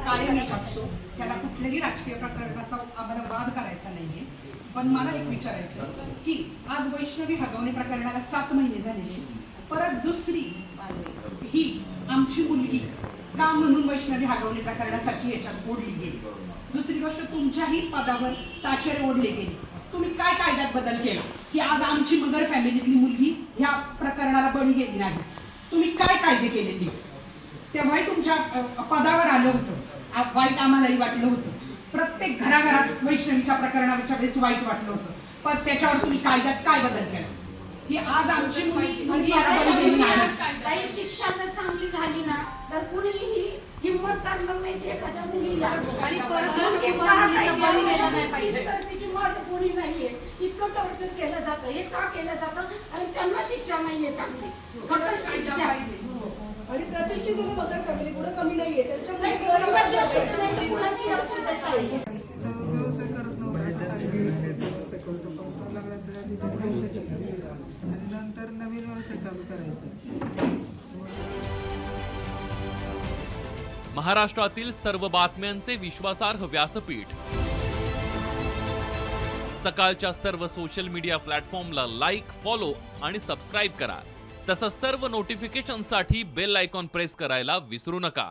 कायम येत असतो, त्याला कुठल्याही राजकीय प्रकरणाचा आम्हाला वाद करायचा नाहीये. पण मला एक विचारायचं की आज वैष्णवी हगवणे प्रकरणाला 7 महिने झालेले, परत दुसरी ही आमची मुलगी का म्हणून वैष्णवी हगवणे प्रकरणासारखी याच्यात ओढली गेली. दुसरी गोष्ट, तुमच्याही पदावर ताशेरे ओढले गेले. तुम्ही काय कायद्यात बदल केला की आज आमची मगर फॅमिलीतली मुलगी ह्या प्रकरणाला बळी गेली नाही? तुम्ही काय कायदे केलेले? तेव्हाही तुमच्या पदावर आलं होतं, वाईट आम्हालाही वाटलं होतं. प्रत्येक घराघरात वैष्णवीच्या प्रकरणाच्या वेळेस वाईट वाटलं होतं. पण त्याच्यावर तुम्ही कायद्यात काय बदल केला की आज आमची मुलगी याला बळी गेली नाही? काही शिक्षा जर चांगली झाली ना तर कुणीही हिंमत करणार नाही की एखाद्या मुलीला आणि बळी गेला नाही पाहिजे. तर तिची माझं कोणी नाहीये, इतकं टॉर्चर केलं जातं. हे का केलं जातं? आणि त्यांना शिक्षा नाहीये चांगली, कठोर शिक्षा पाहिजे. आणि प्रतिष्ठित मगर फॅमिली कुठं कमी नाहीये, व्यवसाय करत नव्हता, व्यवसाय करतो पण तो लग्नात बंद केला आणि नंतर नवीन व्यवसाय चालू करायचा. महाराष्ट्रातील सर्व बातम्यांचे विश्वासार्ह व्यासपीठ. सकाळच्या सर्व सोशल मीडिया प्लॅटफॉर्मला लाईक, फॉलो आणि सबस्क्राईब करा. तसंच सर्व नोटिफिकेशनसाठी बेल आयकॉन प्रेस करायला विसरू नका.